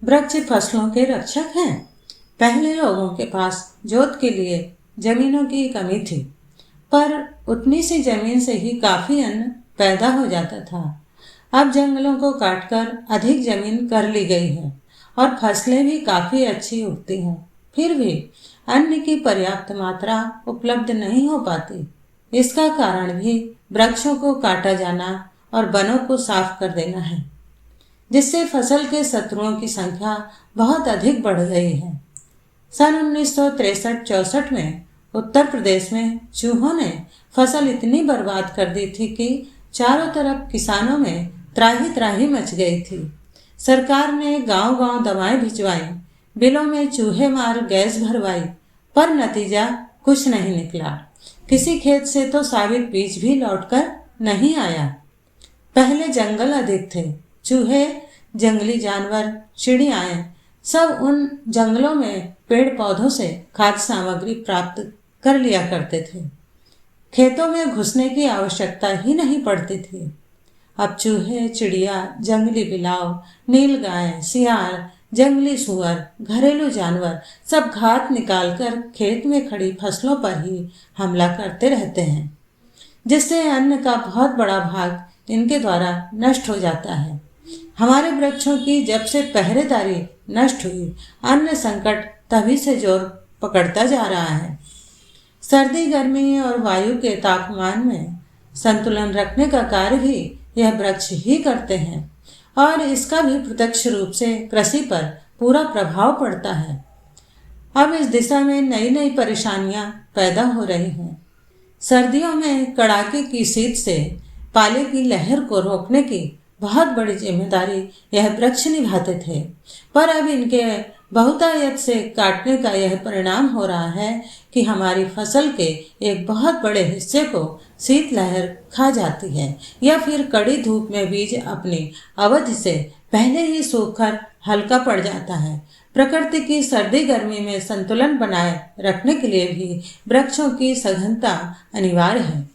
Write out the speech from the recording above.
वृक्ष फसलों के रक्षक हैं। पहले लोगों के पास जोत के लिए जमीनों की कमी थी, पर उतनी सी जमीन से ही काफी अन्न पैदा हो जाता था। अब जंगलों को काटकर अधिक जमीन कर ली गई है और फसलें भी काफी अच्छी उगती हैं। फिर भी अन्न की पर्याप्त मात्रा उपलब्ध नहीं हो पाती। इसका कारण भी वृक्षों को काटा जाना और वनों को साफ कर देना है, जिससे फसल के शत्रुओं की संख्या बहुत अधिक बढ़ गई है। सन 1963-64 में उत्तर प्रदेश में चूहों ने फसल इतनी बर्बाद कर दी थी कि चारों तरफ किसानों में त्राही त्राही मच गई थी। सरकार ने गांव-गांव दवाएं भिजवाई, बिलों में चूहे मार गैस भरवाई, पर नतीजा कुछ नहीं निकला। किसी खेत से तो साबित बीज भी लौटकर नहीं आया। पहले जंगल अधिक थे, चूहे, जंगली जानवर, चिड़ियाएं सब उन जंगलों में पेड़ पौधों से खाद्य सामग्री प्राप्त कर लिया करते थे। खेतों में घुसने की आवश्यकता ही नहीं पड़ती थी। अब चूहे, चिड़िया, जंगली बिलाव, नीलगाय, सियार, जंगली सुअर, घरेलू जानवर सब घात निकालकर खेत में खड़ी फसलों पर ही हमला करते रहते हैं, जिससे अन्न का बहुत बड़ा भाग इनके द्वारा नष्ट हो जाता है। हमारे वृक्षों की जब से पहरेदारी नष्ट हुई, अन्न संकट तभी से जोर पकड़ता जा रहा है। सर्दी, गर्मी और वायु के तापमान में संतुलन रखने का कार्य भी यह वृक्ष ही करते हैं और इसका भी प्रत्यक्ष रूप से कृषि पर पूरा प्रभाव पड़ता है। अब इस दिशा में नई नई परेशानियां पैदा हो रही हैं। सर्दियों में कड़ाके की शीत से पाले की लहर को रोकने की बहुत बड़ी जिम्मेदारी यह वृक्ष निभाते थे, पर अब इनके बहुतायत से काटने का यह परिणाम हो रहा है कि हमारी फसल के एक बहुत बड़े हिस्से को शीतलहर खा जाती है या फिर कड़ी धूप में बीज अपनी अवधि से पहले ही सूखकर हल्का पड़ जाता है। प्रकृति की सर्दी गर्मी में संतुलन बनाए रखने के लिए भी वृक्षों की सघनता अनिवार्य है।